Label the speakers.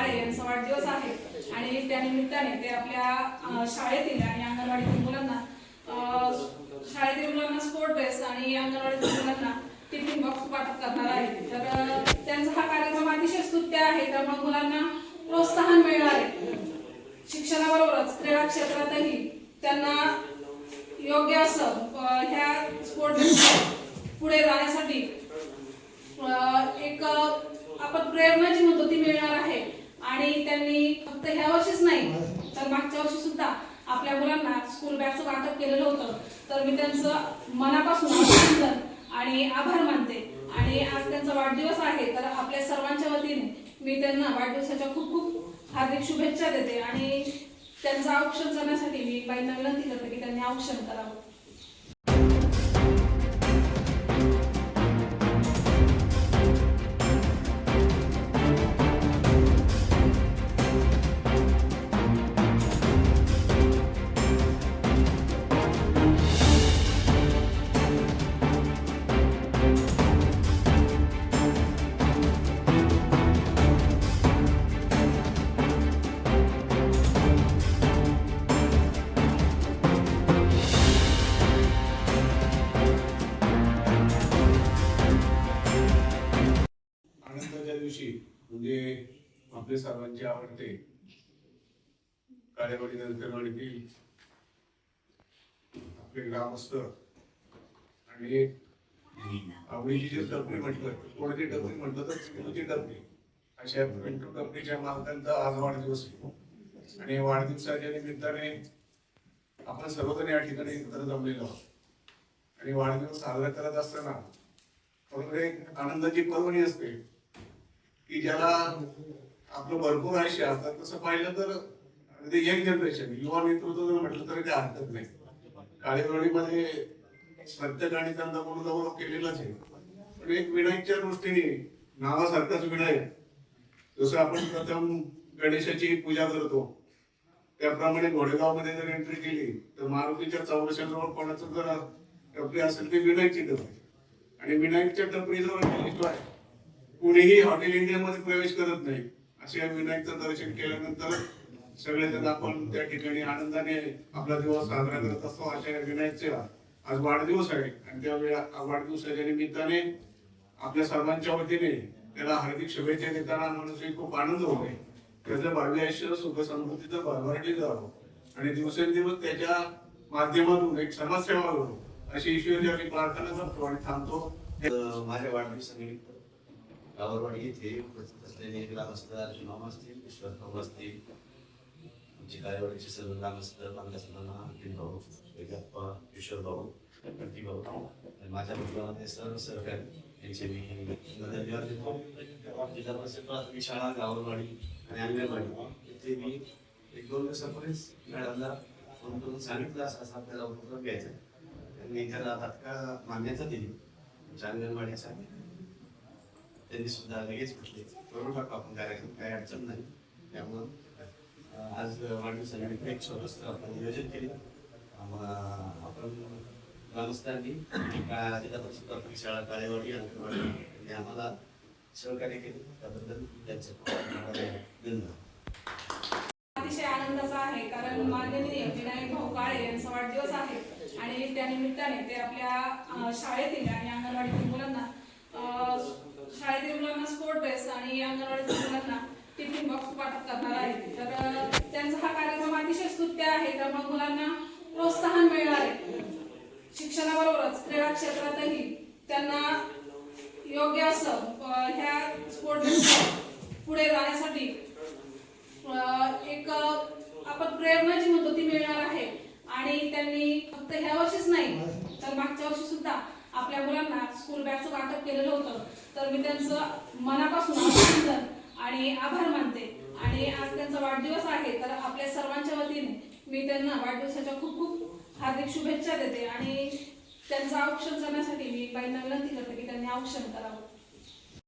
Speaker 1: काळे यांचा वाढदिवस आहे आणि त्यानिमित्ताने ते आपल्या शाळेतील आणि अंगणवाडीतील मुलांना शाळेतील मुलांना स्पोर्ट ड्रेस आणि अंगणवाडीतील मुलांना टिफिन बॉक्स वाटप करणार आहे। तर त्यांचा हा कार्यक्रम अतिशय स्तुत्य आहे, त्यामुळे मुलांना प्रोत्साहन मिळणार आहे। शिक्षणाबरोबरच क्रीडा क्षेत्रातही त्यांना योग्य असं ह्या स्पोर्ट पुढे जाण्यासाठी एक आपण प्रेरणा जी म्हणतो ती मिळणार आहे। आणि त्यांनी फक्त ह्या वर्षीच नाही तर मागच्या वर्षी सुद्धा आपल्या मुलांना स्कूल बॅगचं वाटप केलेलं होतं। तर मी त्यांचं मनापासून अभिनंदन आणि आभार मानते। आणि आज त्यांचा वाढदिवस आहे, तर आपल्या सर्वांच्या वतीने मी त्यांना वाढदिवसाच्या खूप खूप हार्दिक शुभेच्छा देते आणि त्यांचं औक्षण करण्यासाठी मी बाईंना विनंती करते की त्यांनी औक्षण करावं।
Speaker 2: म्हणजे आपले सर्वांचे आवडते काळेवाडी नंतरवाडीतील आपले ग्रामस्थ आणि आवडीची जे टपरी म्हटलं, कोणाची टपरी म्हटलं तर स्कूलची टपरी, अशा पिंटू टपरीच्या मालकांचा आज वाढदिवस आणि वाढदिवसाच्या निमित्ताने आपण सर्वजण या ठिकाणी एकत्र जमलेलो आहोत। आणि वाढदिवस साजरा करत असताना एक आनंदाची पर्वणी असते की ज्याला आपलं भरपूर आयुष्य असतात, तसं पाहिलं तर यंग जनरेशन युवा नेतृत्व जर म्हटलं तरी काही हरकत नाही। काळेवाडीमध्ये प्रत्येकाने त्यांचा मनोगौरव केलेलाच आहे, पण एक विनायकच्या दृष्टीने नावासारखाच विनायक, जसं आपण प्रथम गणेशाची पूजा करतो त्याप्रमाणे घोडेगाव मध्ये जर एंट्री केली तर मारुतीच्या चौरशाजवळ कोणाचं जर टपरी असेल ते विनायकची टपरी, आणि विनायकच्या टपरीजवळ गेल्याशिवाय कुणीही हॉटेल इंडियामध्ये प्रवेश करत नाही। अशा विनायकचं दर्शन केल्यानंतर सगळेजण आपण त्या ठिकाणी आनंदाने आपला दिवस साजरा करत असतो। अशा विनायकचा आज वाढदिवस आहे आणि त्या वाढदिवसाच्या निमित्ताने आपल्या सर्वांच्या वतीने त्याला हार्दिक शुभेच्छा देताना मनुष्य खूप आनंद होतोय। त्याचं भावी आयुष्य सुख समृद्धीचं भरभराटीत जावं आणि दिवसेंदिवस त्याच्या माध्यमातून एक समाजसेवा करू अशी ईश्वराची प्रार्थना करतो आणि थांबतो।
Speaker 3: माझ्या वाढदिवसानिमित्त गावरवाडी येथे उपस्थित असलेले ग्रामस्थ अर्जुन मामा असतील, ईश्वर भाऊ असतील, आमचे काळेवाडीचे सर्व ग्रामस्थ, पंकज नाना, अंकित भाऊ, वेगप्पा, ईश्वर भाऊ, प्रति भाऊ आणि माझ्या कुटुंबामध्ये सर्व सहकारी यांचे मी नजर देतो। जिल्हा परिषद प्राथमिक शाळा गावरवाडी आणि अंगणवाडी इथे मी 1-2 दिवसापूर्वीच मॅडमला फोन करून सांगितलं असं आपल्याला उपक्रम घ्यायचा, त्यांनी त्याला तात्काळ मान्यता दिली। अंगणवाडीचा त्यांनी सुद्धा लगेच म्हटले करू टाकू आपण कार्यक्रम, काही अडचण नाही। त्यामुळं आज वाढदिवसानिमित्त एक छोटंसं आपण नियोजन केलं। आपण ग्रामस्थांनी जिल्हा परिषद प्राथमिक शाळा काळेवाडी अंगणवाडी यांनी आम्हाला सहकार्य केले, त्याबद्दल त्यांचे धन्यवाद।
Speaker 1: अतिशय आनंदाचा आहे कारण माननीय विनायक भाऊ काळे यांचा वाढदिवस आहे आणि त्यानिमित्ताने ते आपल्या शाळेतील आणि अंगणवाडीतील मुलांना स्पोर्ट ड्रेस आणि अंगणवाडीतील मुलांना टिफिन बॉक्स वाटप करणार आहे। तर त्यांचा हा कार्यक्रम अतिशय स्तुत्य आहे, त्यामुळे मुलांना प्रोत्साहन मिळणार आहे। शिक्षणाबरोबरच क्रीडा क्षेत्रातही त्यांना योग्य असं ह्या स्पोर्ट पुढे जाण्यासाठी एक आपण प्रेरणा जी म्हणतो ती मिळणार आहे। आणि त्यांनी फक्त ह्या वर्षीच नाही तर मागच्या वर्षी सुद्धा आपल्या मुलांना स्कूल बॅगचं वाटप केलेलं होतं। तर मी त्यांचं मनापासून अभिनंदन आणि आभार मानते। आणि आज त्यांचा वाढदिवस आहे, तर आपल्या सर्वांच्या वतीने मी त्यांना वाढदिवसाच्या खूप खूप हार्दिक शुभेच्छा देते आणि त्यांचं औक्षण करण्यासाठी मी बाईंना विनंती करते की त्यांनी औक्षण करावं।